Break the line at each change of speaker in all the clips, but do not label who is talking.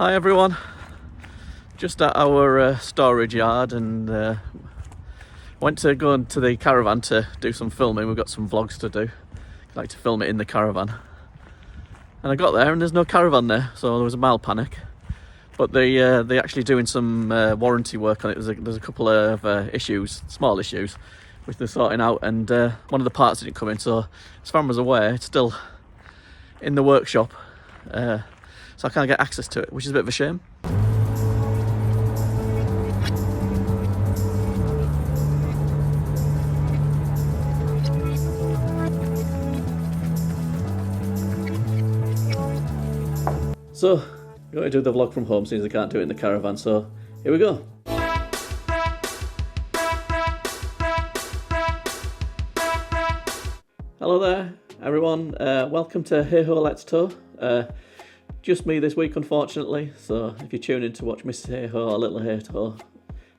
Hi everyone, just at our storage yard and went to go into the caravan to do some filming. We've got some vlogs to do. I like to film it in the caravan. And I got there and there's no caravan there, so there was a mild panic. But they're actually doing some warranty work on it. There's a couple of issues, small issues, which they're sorting out, and one of the parts didn't come in, so as far as I was aware, it's still in the workshop. So I can't get access to it, which is a bit of a shame. So, I'm going to do the vlog from home since I can't do it in the caravan, so here we go. Hello there, everyone. Welcome to Hey Ho Let's Tow. Just me this week, unfortunately, so if you're tuning in to watch Mrs. Hey Ho or Little Hey Ho,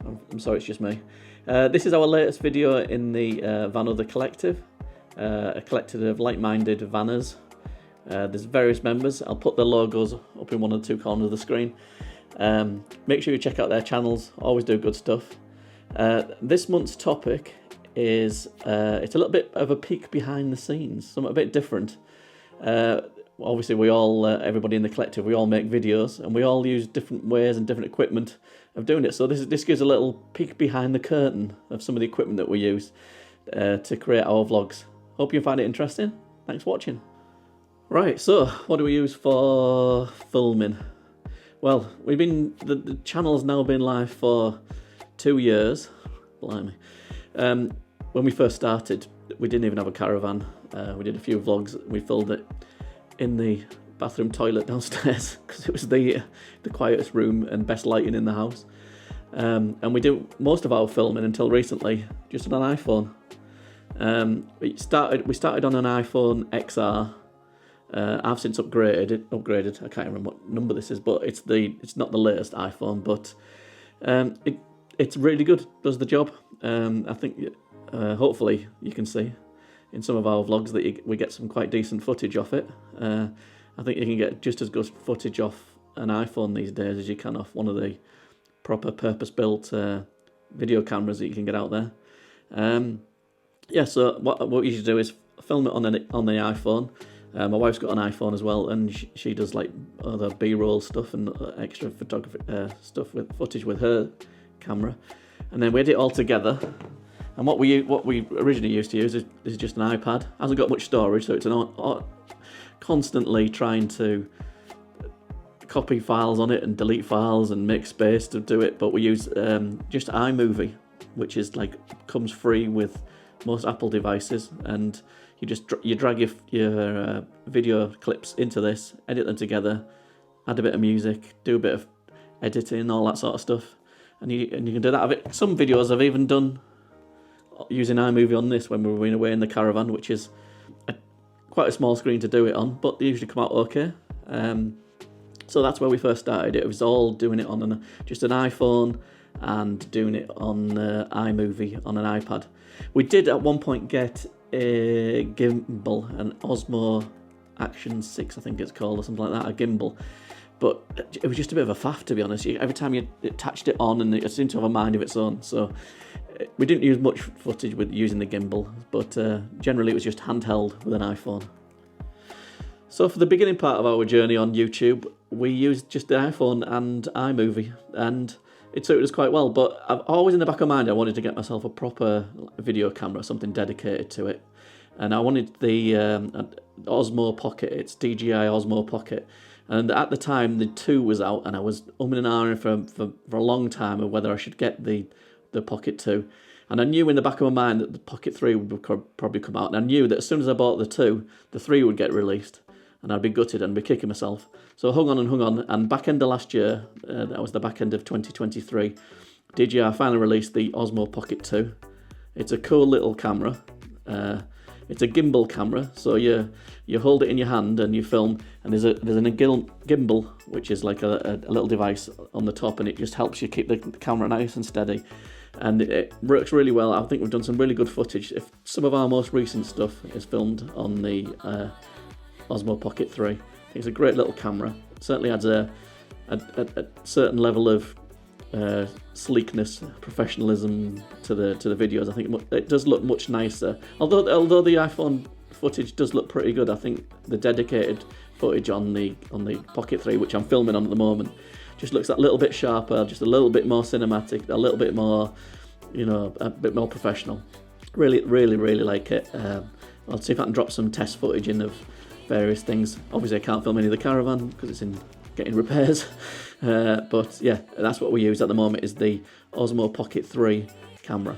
I'm sorry, it's just me. This is our latest video in the Van Other Collective, a collective of like-minded vanners. There's various members. I'll put their logos up in one of the two corners of the screen. Make sure you check out their channels, always do good stuff. This month's topic is, it's a little bit of a peek behind the scenes, something a bit different. Obviously we all, everybody in the collective, we all make videos and we all use different ways and different equipment of doing it. So this gives a little peek behind the curtain of some of the equipment that we use to create our vlogs. Hope you find it interesting. Thanks for watching. Right, so what do we use for filming? Well, the channel's now been live for 2 years. Blimey. When we first started, we didn't even have a caravan. We did a few vlogs. We filmed it in the bathroom toilet downstairs because it was the quietest room and best lighting in the house. And we did most of our filming until recently just on an iPhone. We started on an iPhone XR. I've since upgraded. I can't remember what number this is, but it's not the latest iPhone, but it's really good. Does the job. I think hopefully you can see in some of our vlogs that we get some quite decent footage off it. I think you can get just as good footage off an iPhone these days as you can off one of the proper purpose-built video cameras that you can get out there. Yeah, so what we usually do is film it on the iPhone. My wife's got an iPhone as well, and she does like other B-roll stuff and extra photography stuff with footage with her camera, and then we edit it all together. And what we originally used to use is just an iPad. Hasn't got much storage, so it's constantly trying to copy files on it and delete files and make space to do it. But we use just iMovie, which is comes free with most Apple devices, and you drag your video clips into this, edit them together, add a bit of music, do a bit of editing, all that sort of stuff, and you can do that. Some videos I've even done using iMovie on this when we were away in the caravan, which is quite a small screen to do it on, but they usually come out okay. So that's where we first started. It was all doing it on just an iPhone and doing it on iMovie on an iPad. We did at one point get a gimbal, an Osmo Action 6 I think it's called, or something like that, a gimbal, but it was just a bit of a faff, to be honest. Every time you attached it on, and it seemed to have a mind of its own, so we didn't use much footage with using the gimbal, but generally it was just handheld with an iPhone. So for the beginning part of our journey on YouTube, we used just the iPhone and iMovie, and it suited us quite well. But I've always in the back of my mind, I wanted to get myself a proper video camera, something dedicated to it. And I wanted the Osmo Pocket. It's DJI Osmo Pocket. And at the time, the 2 was out, and I was umming and ahhing for a long time of whether I should get the Pocket 2. And I knew in the back of my mind that the Pocket 3 would probably come out. And I knew that as soon as I bought the 2, the 3 would get released. And I'd be gutted and be kicking myself. So I hung on, and back end of last year, that was the back end of 2023, DJI finally released the Osmo Pocket 2. It's a cool little camera. It's a gimbal camera, so you hold it in your hand and you film, and there's a gimbal, which is like a little device on the top, and it just helps you keep the camera nice and steady. And it works really well. I think we've done some really good footage. If some of our most recent stuff is filmed on the Osmo Pocket 3. It's a great little camera. It certainly adds a a certain level of sleekness, professionalism to the videos. I think it does look much nicer. Although the iPhone footage does look pretty good, I think the dedicated footage on the Pocket 3, which I'm filming on at the moment, just looks that little bit sharper, just a little bit more cinematic, a little bit more, a bit more professional. Really, really, really like it. I'll see if I can drop some test footage in of various things. Obviously, I can't film any of the caravan because it's in getting repairs. But yeah, that's what we use at the moment, is the Osmo Pocket 3 camera.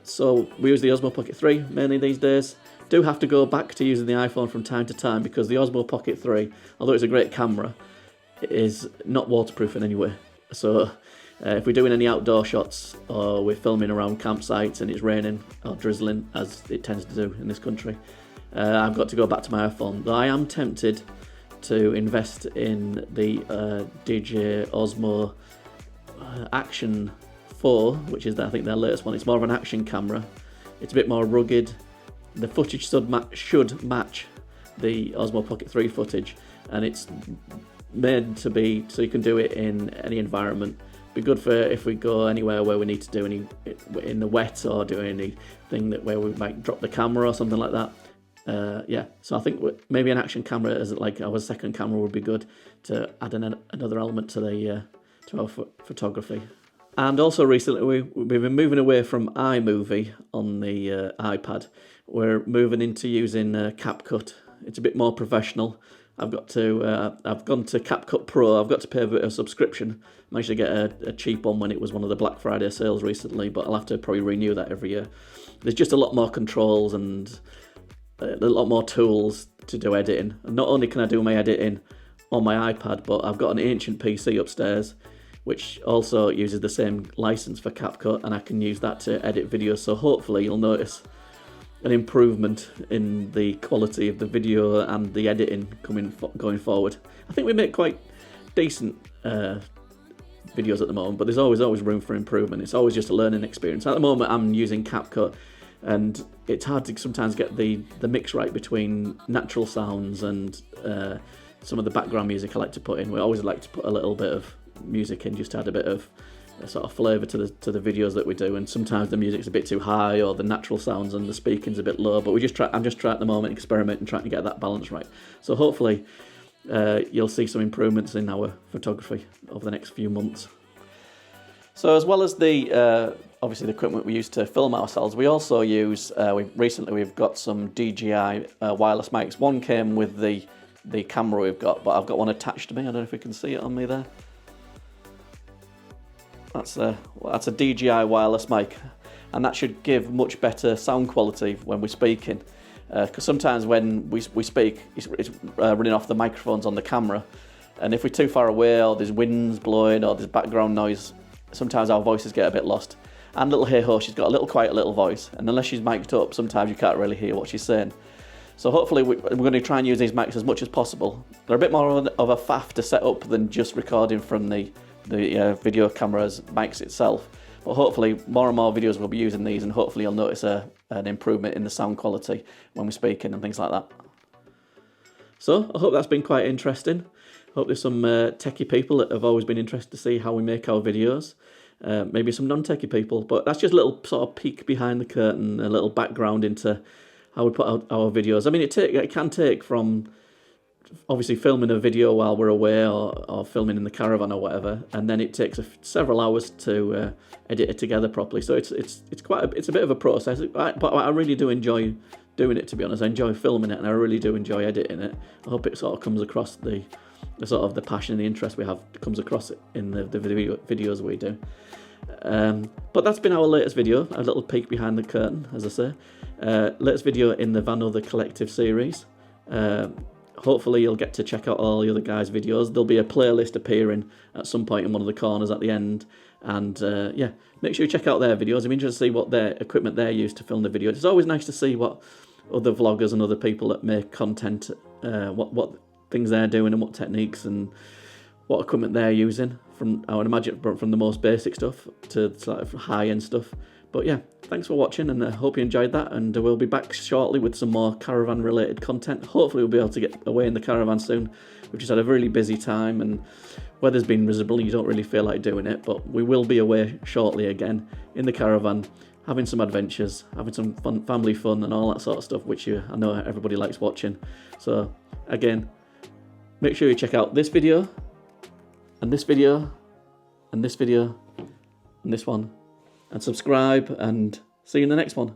So we use the Osmo Pocket 3 mainly these days. Do have to go back to using the iPhone from time to time because the Osmo Pocket 3, although it's a great camera, it is not waterproof in any way. So if we're doing any outdoor shots or we're filming around campsites and it's raining or drizzling, as it tends to do in this country, I've got to go back to my iPhone. Though I am tempted to invest in the DJ Osmo Action 4, which is I think their latest one. It's more of an action camera. It's a bit more rugged. The footage should match the Osmo Pocket 3 footage, and it's made to be so you can do it in any environment. Be good for if we go anywhere where we need to do any in the wet or do anything where we might drop the camera or something like that. Yeah, so I think maybe an action camera as like our second camera would be good to add another element to our photography. And also recently we've been moving away from iMovie on the iPad. We're moving into using CapCut. It's a bit more professional. I've gone to CapCut Pro. I've got to pay a subscription. I managed to get a cheap one when it was one of the Black Friday sales recently, but I'll have to probably renew that every year. There's just a lot more controls and a lot more tools to do editing. And not only can I do my editing on my iPad, but I've got an ancient PC upstairs, which also uses the same license for CapCut, and I can use that to edit videos. So hopefully you'll notice an improvement in the quality of the video and the editing going forward. I think we make quite decent videos at the moment, but there's always room for improvement. It's always just a learning experience. At the moment I'm using CapCut, and it's hard to sometimes get the mix right between natural sounds and some of the background music I like to put in. We always like to put a little bit of music in just to add a bit of sort of flavour to the videos that we do, and sometimes the music's a bit too high or the natural sounds and the speaking's a bit low, but I'm just trying at the moment, experimenting, trying to get that balance right. So hopefully you'll see some improvements in our photography over the next few months. So as well as the obviously the equipment we use to film ourselves, we also use we've got some DJI wireless mics. One came with the camera we've got, but I've got one attached to me. I don't know if you can see it on me there. That's a DJI wireless mic, and that should give much better sound quality when we're speaking. Because sometimes when we speak, it's running off the microphones on the camera, and if we're too far away or there's winds blowing or there's background noise, sometimes our voices get a bit lost. And little Hey-Ho, she's got a little quiet little voice, and unless she's mic'd up, sometimes you can't really hear what she's saying. So hopefully we're going to try and use these mics as much as possible. They're a bit more of a faff to set up than just recording from the video camera's mics itself, but hopefully more and more videos will be using these, and hopefully you'll notice an improvement in the sound quality when we're speaking and things like that. So I hope that's been quite interesting. I hope there's some techie people that have always been interested to see how we make our videos, maybe some non-techie people, but that's just a little sort of peek behind the curtain, a little background into how we put out our videos. I mean, it can take from obviously filming a video while we're away or filming in the caravan or whatever, and then it takes several hours to edit it together properly. So it's a bit of a process, but I really do enjoy doing it, to be honest. I enjoy filming it, and I really do enjoy editing it. I hope it sort of comes across the sort of the passion and the interest we have comes across in the videos we do. But that's been our latest video, a little peek behind the curtain, as I say. Latest video in the Van Other Collective series. Hopefully you'll get to check out all the other guys' videos. There'll be a playlist appearing at some point in one of the corners at the end. And yeah, make sure you check out their videos. I'm interested to see what their equipment they use to film the video. It's always nice to see what other vloggers and other people that make content, what things they're doing and what techniques and what equipment they're using. I would imagine from the most basic stuff to sort of high-end stuff. But yeah, thanks for watching, and I hope you enjoyed that, and we'll be back shortly with some more caravan related content. Hopefully we'll be able to get away in the caravan soon. We've just had a really busy time and weather's been miserable, you don't really feel like doing it, but we will be away shortly again in the caravan, having some adventures, having some fun, family fun and all that sort of stuff, which I know everybody likes watching. So again, make sure you check out this video, and this video, and this video, and this one, and subscribe, and see you in the next one.